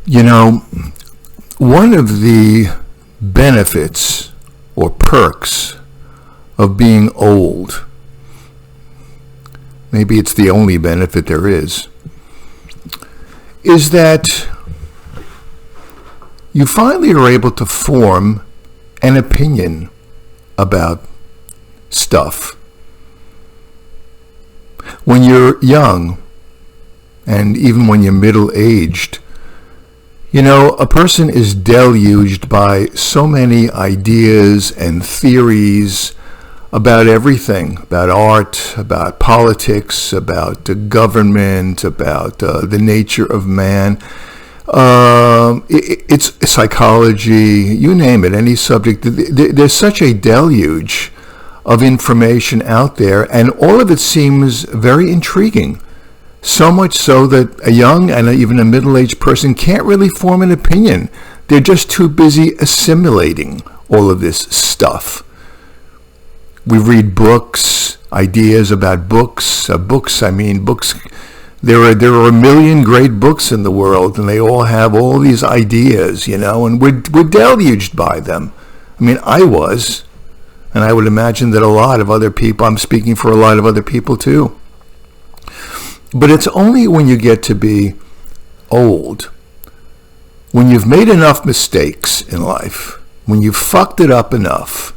You know, one of the benefits or perks of being old, maybe it's the only benefit there is that you finally are able to form an opinion about stuff. When you're young, and even when you're middle-aged, you know, a person is deluged by so many ideas and theories about everything, about art, about politics, about the government, about the nature of man. It's psychology, you name it, any subject. There's such a deluge of information out there, and all of it seems very intriguing. So much so that a young and even a middle-aged person can't really form an opinion. They're just too busy assimilating all of this stuff. We read books, ideas about books. Books. There are a million great books in the world, and they all have all these ideas, you know, and we're deluged by them. I mean, I was, and I would imagine that a lot of other people, I'm speaking for a lot of other people too. But it's only when you get to be old, when you've made enough mistakes in life, when you've fucked it up enough,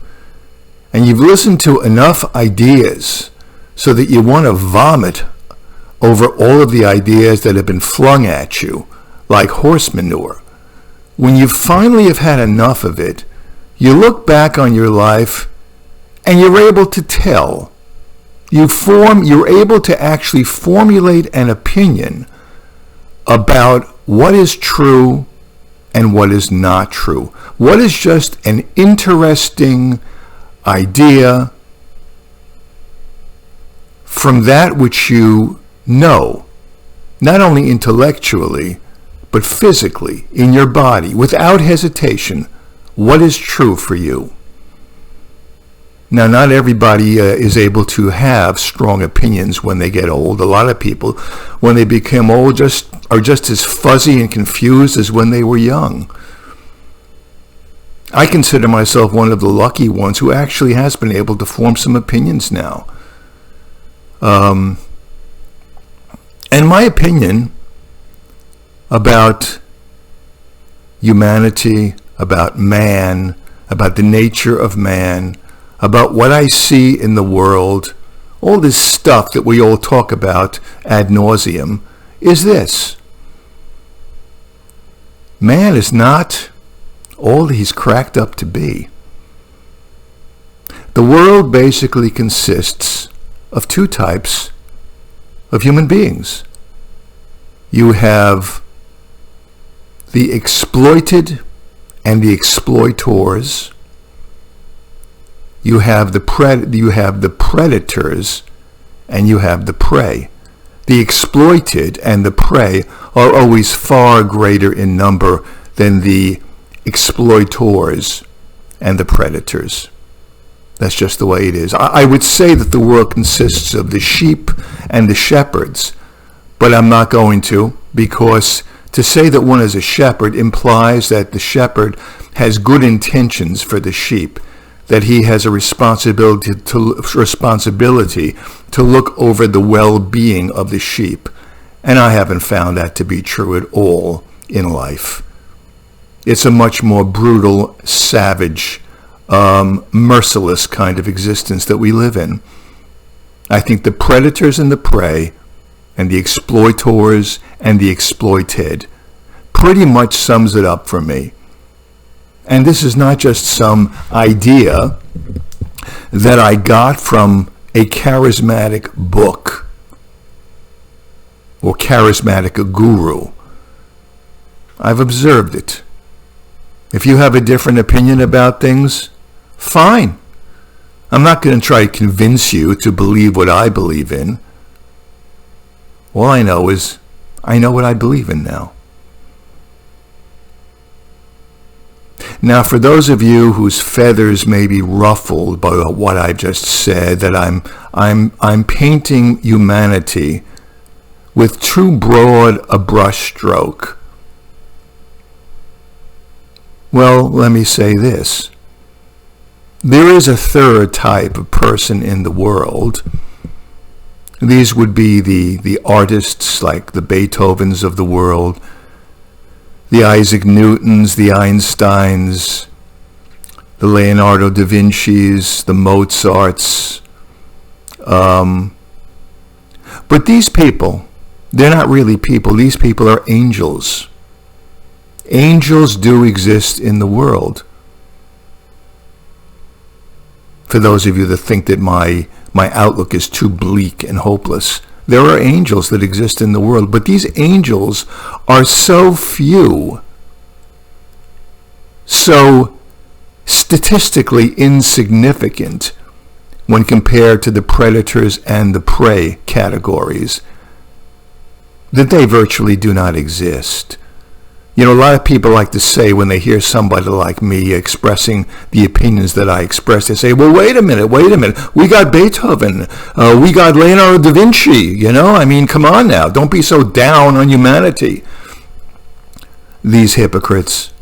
and you've listened to enough ideas so that you want to vomit over all of the ideas that have been flung at you like horse manure. When you finally have had enough of it, you look back on your life and you're able to tell. You're able to actually formulate an opinion about what is true and what is not true. What is just an interesting idea from that which you know, not only intellectually, but physically, in your body, without hesitation, what is true for you. Now, not everybody is able to have strong opinions when they get old. A lot of people, when they become old, are just as fuzzy and confused as when they were young. I consider myself one of the lucky ones who actually has been able to form some opinions now. And my opinion about humanity, about man, about the nature of man, about what I see in the world, all this stuff that we all talk about ad nauseum, is this. Man is not all that he's cracked up to be. The world basically consists of two types of human beings. You have the exploited and the exploiters. You have the predators and you have the prey. The exploited and the prey are always far greater in number than the exploiters and the predators. That's just the way it is. I would say that the world consists of the sheep and the shepherds, but I'm not going to, because to say that one is a shepherd implies that the shepherd has good intentions for the sheep, that he has a responsibility to look over the well-being of the sheep. And I haven't found that to be true at all in life. It's a much more brutal, savage, merciless kind of existence that we live in. I think the predators and the prey and the exploiters and the exploited pretty much sums it up for me. And this is not just some idea that I got from a charismatic book or charismatic guru. I've observed it. If you have a different opinion about things, fine. I'm not going to try to convince you to believe what I believe in. All I know is I know what I believe in now. Now, for those of you whose feathers may be ruffled by what I've just said, that I'm painting humanity with too broad a brushstroke, Well, let me say this. There is a third type of person in the world. These would be the artists like the Beethovens of the world, the Isaac Newtons, the Einsteins, the Leonardo da Vinci's, the Mozarts. But these people, they're not really people. These people are angels. Angels do exist in the world. For those of you that think that my outlook is too bleak and hopeless, there are angels that exist in the world, but these angels are so few, so statistically insignificant when compared to the predators and the prey categories, that they virtually do not exist. You know, a lot of people like to say when they hear somebody like me expressing the opinions that I express, they say, well, wait a minute, we got Beethoven, we got Leonardo da Vinci, you know? I mean, come on now, don't be so down on humanity. These hypocrites,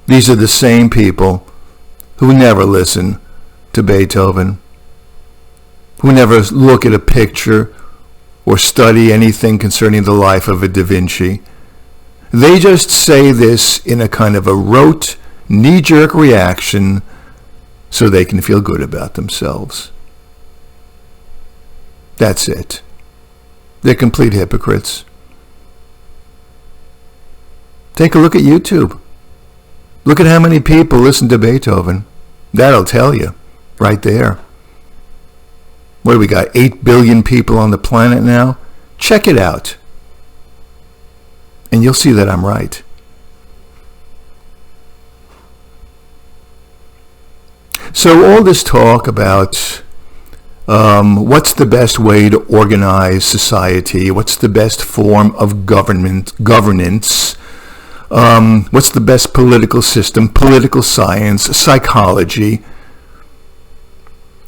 these are the same people who never listen to Beethoven, who never look at a picture or study anything concerning the life of a Da Vinci. They just say this in a kind of a rote, knee-jerk reaction so they can feel good about themselves. That's it. They're complete hypocrites. Take a look at YouTube. Look at how many people listen to Beethoven. That'll tell you right there. What do we got? 8 billion people on the planet now? Check it out. And you'll see that I'm right. So all this talk about what's the best way to organize society, what's the best form of governance, what's the best political system, political science, psychology,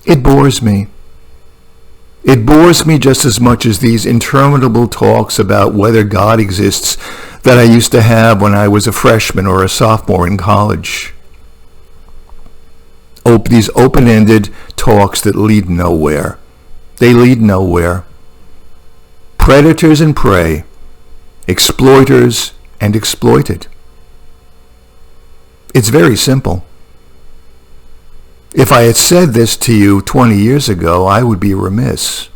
it bores me. It bores me just as much as these interminable talks about whether God exists that I used to have when I was a freshman or a sophomore in college. These open-ended talks that lead nowhere. They lead nowhere. Predators and prey, exploiters and exploited. It's very simple. If I had said this to you 20 years ago, I would be remiss.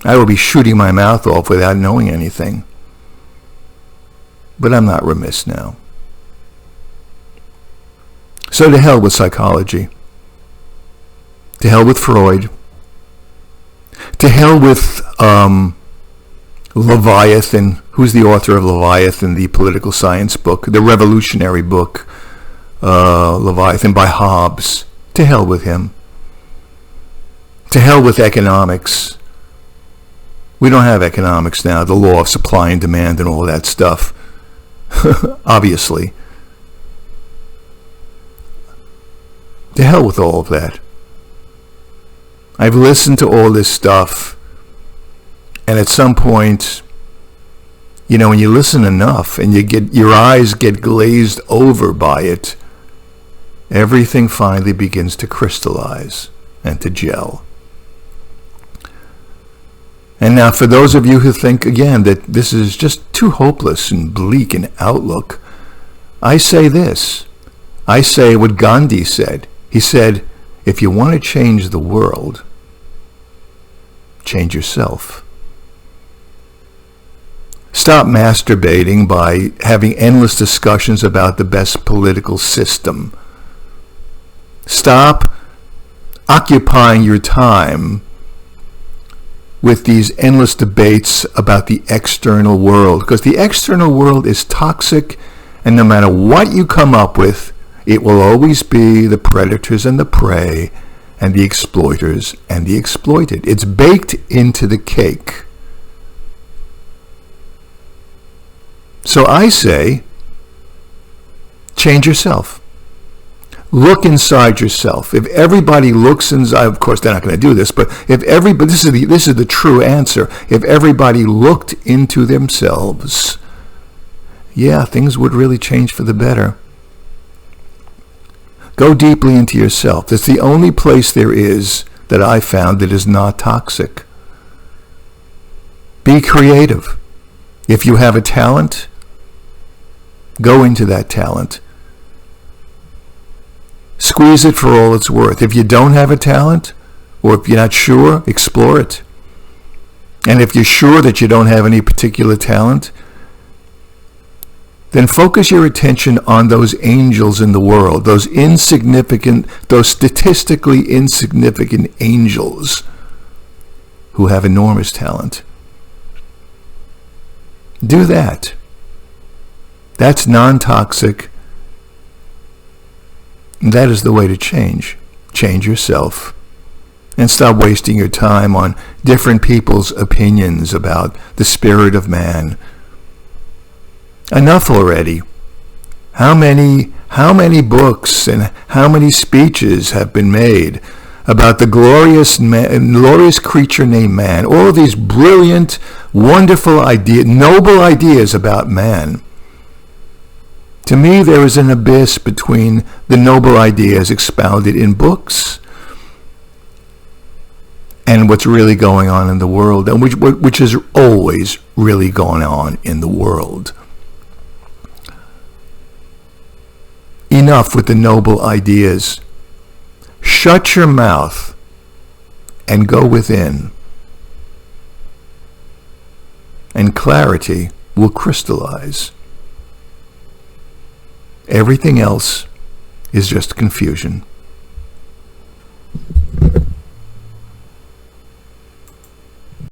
I would be shooting my mouth off without knowing anything. But I'm not remiss now. So to hell with psychology. To hell with Freud. To hell with Leviathan. Who's the author of Leviathan, the political science book, the revolutionary book, Leviathan by Hobbes. To hell with him. To hell with economics. We don't have economics now, the law of supply and demand and all that stuff. Obviously. To hell with all of that. I've listened to all this stuff, and at some point, you know, when you listen enough and your eyes get glazed over by it, everything finally begins to crystallize and to gel. And now for those of you who think, again, that this is just too hopeless and bleak an outlook, I say this. I say what Gandhi said. He said, if you want to change the world, change yourself. Stop masturbating by having endless discussions about the best political system. Stop occupying your time with these endless debates about the external world, because the external world is toxic, and no matter what you come up with, it will always be the predators and the prey and the exploiters and the exploited. It's baked into the cake. So I say, change yourself. Look inside yourself. If everybody looks inside, of course they're not going to do this, but if everybody, this is the true answer. If everybody looked into themselves, yeah, things would really change for the better. Go deeply into yourself. It's the only place there is that I found that is not toxic. Be creative. If you have a talent, go into that talent. Squeeze it for all it's worth. If you don't have a talent, or if you're not sure, explore it. And if you're sure that you don't have any particular talent, then focus your attention on those angels in the world, those statistically insignificant angels who have enormous talent. Do that. That's non-toxic. That is the way to change. Change yourself. And stop wasting your time on different people's opinions about the spirit of man. Enough already. How many books and how many speeches have been made about the glorious creature named man? All of these brilliant, wonderful ideas, noble ideas about man. To me, there is an abyss between the noble ideas expounded in books and what's really going on in the world, and which is always really going on in the world. Enough with the noble ideas. Shut your mouth and go within, and clarity will crystallize. Everything else is just confusion.